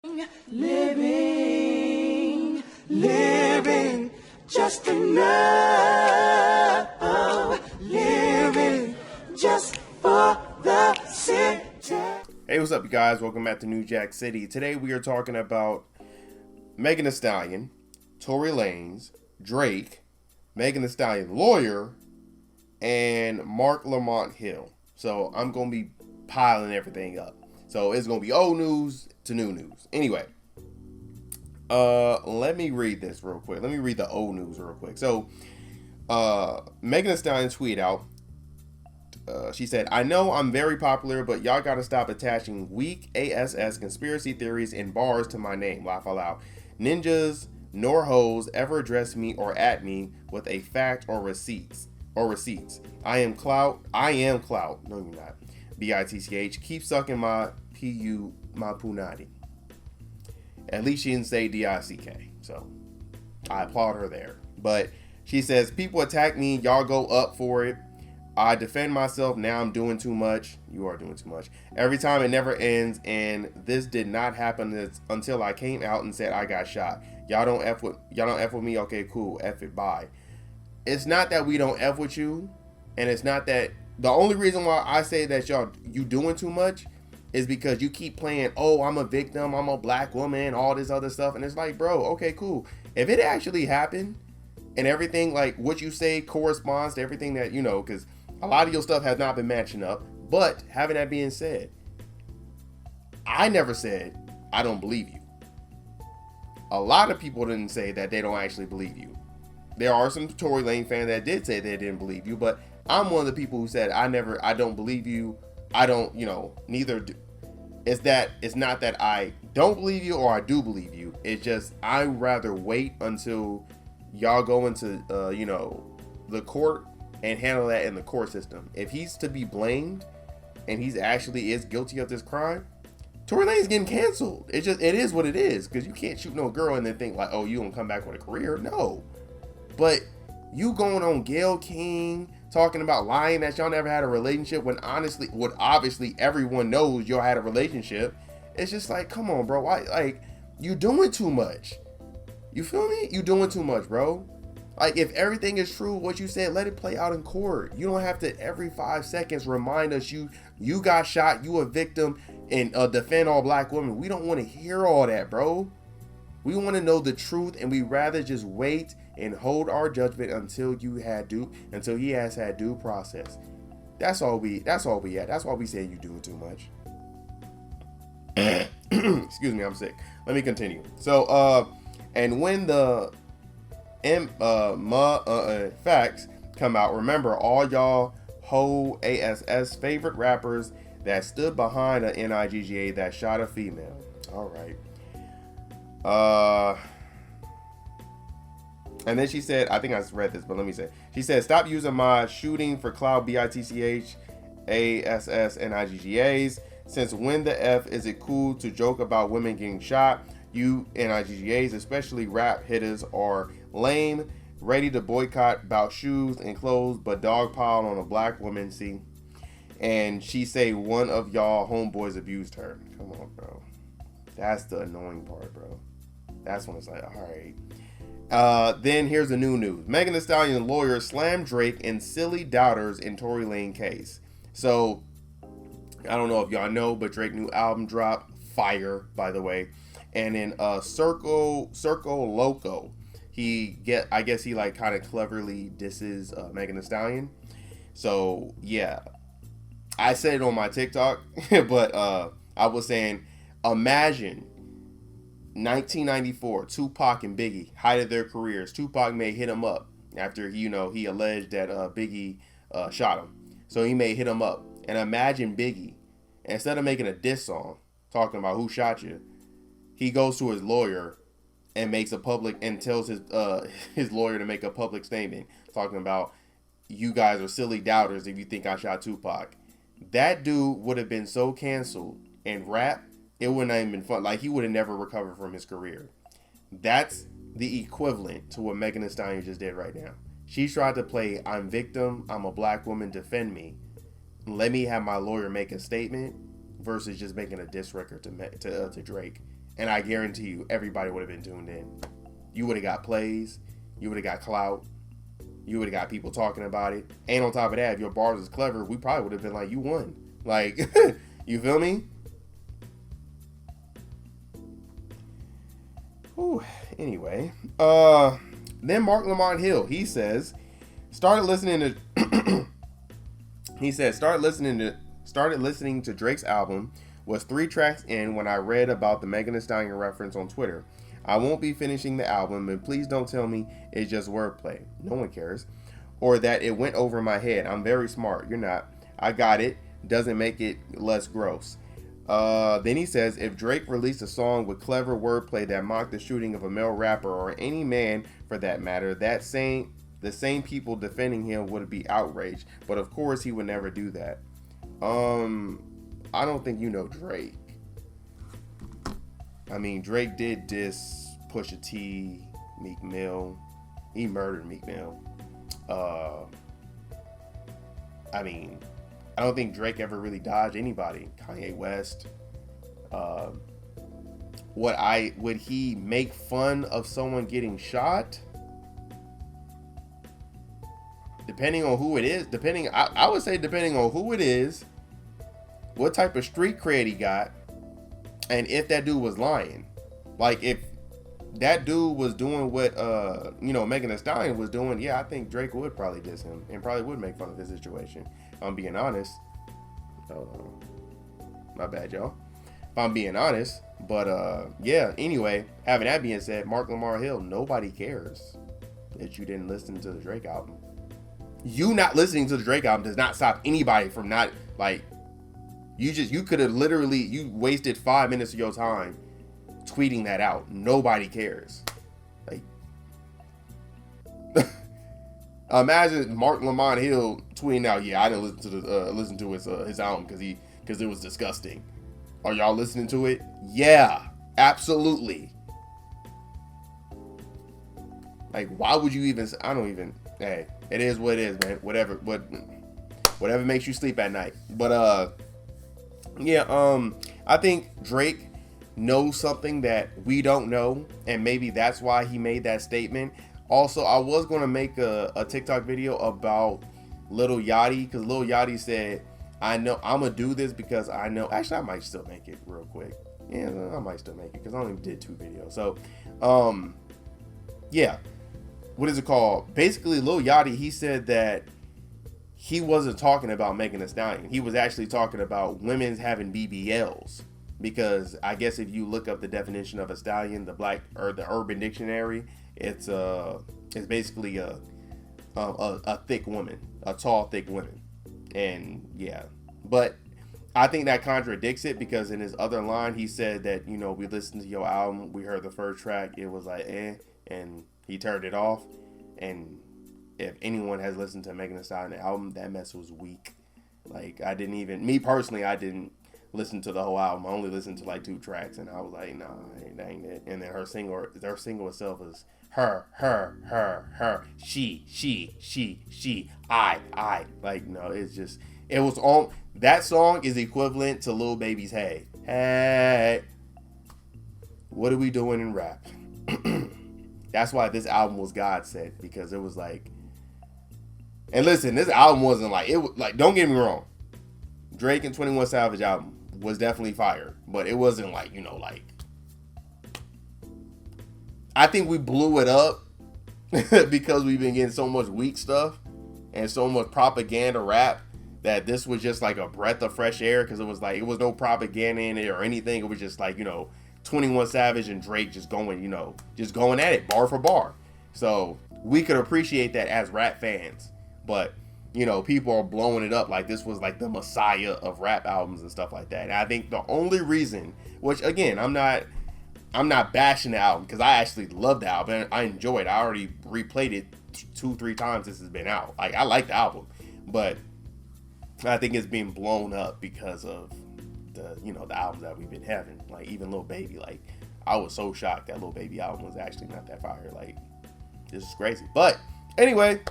Living just enough, living just for the city. Hey, what's up, you guys? Welcome back to New Jack City. Today we are talking about Megan Thee Stallion, Tory Lanez, Drake, Megan Thee Stallion lawyer, and Mark Lamont Hill. So I'm going to be piling everything up. So it's going to be old news to new news. Anyway, let me read this real quick. Let me read the old news real quick. So Megan Thee Stallion tweeted out, she said, "I know I'm very popular, but y'all gotta stop attaching weak ASS conspiracy theories and bars to my name. Laugh out loud. Ninjas nor hoes ever address me or at me with a fact or receipts. I am Clout. No, you're not. BITCH. Keep sucking my punani." At least she didn't say DICK. So I applaud her there. But she says, "People attack me. Y'all go up for it. I defend myself. Now I'm doing too much." You are doing too much. "Every time, it never ends. And this did not happen until I came out and said I got shot. Y'all don't F with me. Okay, cool. F it. Bye." It's not that we don't F with you. And it's not that the only reason why I say that you doing too much is because you keep playing, oh, I'm a victim, I'm a black woman, all this other stuff. And it's like, bro, okay, cool. If it actually happened and everything, like what you say corresponds to everything that, because a lot of your stuff has not been matching up. But having that being said, I never said I don't believe you. A lot of people didn't say that they don't actually believe you. There are some Tory Lanez fans that did say they didn't believe you, but I'm one of the people who said I don't believe you. I don't, neither do. It's not that I don't believe you or I do believe you. It's just I'd rather wait until y'all go into the court and handle that in the court system. If he's to be blamed and he's actually is guilty of this crime, Tory Lanez is getting canceled. It is what it is, because you can't shoot no girl and then think like, oh, you gonna come back with a career. No. But you going on Gayle King talking about lying that y'all never had a relationship when obviously everyone knows y'all had a relationship. It's just like, come on, bro. Why? Like, you doing too much. You feel me? You doing too much, bro. Like, if everything is true, what you said, let it play out in court. You don't have to every 5 seconds remind us you got shot, you a victim, and defend all black women. We don't want to hear all that, bro. We want to know the truth, and we rather just wait and hold our judgment until he has had due process. That's all we at. That's why we say you doing too much. Excuse me, I'm sick. Let me continue. So, and when the facts come out, remember all y'all whole ASS favorite rappers that stood behind an NIGGA that shot a female. All right. And then she said, I think I read this, but let me say. She said, "Stop using my shooting for cloud, BITCH, ASS, and IGGAs. Since when the F is it cool to joke about women getting shot? You and IGGAs, especially rap hitters, are lame, ready to boycott about shoes and clothes, but dogpile on a black woman, see?" And she say one of y'all homeboys abused her. Come on, bro. That's the annoying part, bro. That's when it's like, all right. Then here's the new news. Megan Thee Stallion lawyer slammed Drake and silly doubters in Tory Lanez case. So, I don't know if y'all know, but Drake new album dropped. Fire, by the way. And in Circle Loco, I guess he like kind of cleverly disses Megan Thee Stallion. So, yeah. I said it on my TikTok, but I was saying, imagine 1994, Tupac and Biggie, height of their careers. Tupac may hit him up after he alleged that Biggie shot him. So he may hit him up. And imagine Biggie, instead of making a diss song talking about who shot you, he goes to his lawyer and tells his lawyer to make a public statement talking about, you guys are silly doubters if you think I shot Tupac. That dude would have been so canceled in rap, it wouldn't have even been fun. Like, he would have never recovered from his career. That's the equivalent to what Megan Thee Stallion just did right now. She tried to play, I'm victim, I'm a black woman, defend me. Let me have my lawyer make a statement versus just making a diss record to Drake. And I guarantee you, everybody would have been tuned in. You would have got plays. You would have got clout. You would have got people talking about it. And on top of that, if your bars is clever, we probably would have been like, you won. Like, you feel me? Whew. Anyway. Then Mark Lamont Hill, he says, started listening to Drake's album, was 3 tracks in when I read about the Megan Thee Stallion reference on Twitter. I won't be finishing the album, and please don't tell me it's just wordplay. No one cares. Or that it went over my head. I'm very smart. You're not. I got it. Doesn't make it less gross. Then he says, if Drake released a song with clever wordplay that mocked the shooting of a male rapper, or any man for that matter, the same people defending him would be outraged. But of course he would never do that. I don't think you know Drake. I mean, Drake did diss Pusha T, Meek Mill. He murdered Meek Mill. I mean, I don't think Drake ever really dodged anybody. Kanye West. Would he make fun of someone getting shot? Depending on who it is. I would say depending on who it is, what type of street cred he got, and if that dude was lying. Like, if that dude was doing what Megan Thee Stallion was doing, yeah, I think Drake would probably diss him and probably would make fun of his situation. If I'm being honest. My bad, y'all. If I'm being honest. But yeah, anyway, having that being said, Mark Lamar Hill, nobody cares that you didn't listen to the Drake album. You not listening to the Drake album does not stop anybody from not, like, you could have literally, you wasted 5 minutes of your time tweeting that out. Nobody cares. Like, imagine Mark Lamont Hill tweeting out, yeah, I didn't listen to his album because it was disgusting. Are y'all listening to it? Yeah, absolutely. Like, why would you even? Hey, it is what it is, man. Whatever makes you sleep at night. But yeah, I think Drake knows something that we don't know, and maybe that's why he made that statement. Also, I was gonna make a TikTok video about Lil Yachty, because Lil Yachty said, I know I'm gonna do this because I know. Actually, I might still make it real quick. Yeah, I might still make it because I only did 2 videos. So, yeah. What is it called? Basically, Lil Yachty, he said that he wasn't talking about Megan Thee Stallion. He was actually talking about women having BBLs. Because I guess if you look up the definition of a stallion, the Urban Dictionary, it's basically a thick woman, a tall, thick woman. And yeah, but I think that contradicts it, because in his other line, he said that, we listened to your album, we heard the first track, it was like, and he turned it off. And if anyone has listened to Megan Thee Stallion album, that mess was weak. Like, me personally, I didn't listen to the whole album. I only listened to like 2 tracks, and I was like, nah, that ain't it. And then her single itself is her, she, I. Like, no, it was on. That song is equivalent to Lil Baby's Hey. What are we doing in rap? That's why this album was God sent, because it was like, and listen, this album wasn't like, it was like, don't get me wrong, Drake and 21 Savage album was definitely fire, but it wasn't like, like, I think we blew it up because we've been getting so much weak stuff and so much propaganda rap, that this was just like a breath of fresh air, because it was like, it was no propaganda in it or anything. It was just like, 21 Savage and Drake just going at it bar for bar. So we could appreciate that as rap fans, but people are blowing it up like this was like the messiah of rap albums and stuff like that. And I think the only reason, which again, I'm not bashing the album, because I actually love the album and I enjoyed it. I already replayed it 2-3 times since it's been out. Like, I like the album, but I think it's being blown up because of the albums that we've been having. Like, even Lil Baby, like, I was so shocked that Lil Baby album was actually not that fire. Like, this is crazy. But anyway,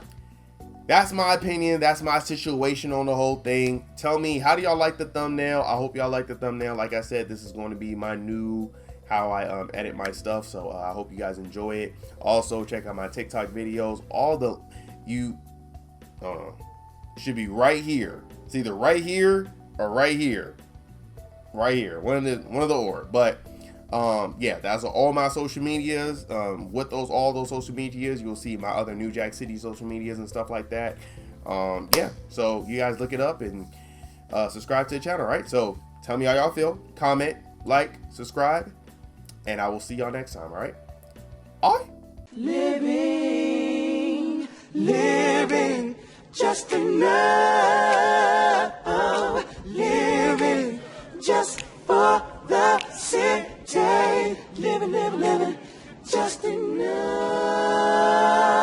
that's my opinion. That's my situation on the whole thing. Tell me, how do y'all like the thumbnail? I hope y'all like the thumbnail. Like I said, this is going to be my new how I edit my stuff. So I hope you guys enjoy it. Also, check out my TikTok videos. It should be right here. It's either right here or right here. Right here. One of the or. But yeah, that's all my social medias. With all those social medias, you'll see my other New Jack City social medias and stuff like that. Yeah, so you guys look it up and subscribe to the channel, right? So tell me how y'all feel. Comment, like, subscribe, and I will see y'all next time, all right? All right. Living, just enough. Living, just for the city. Living, just enough.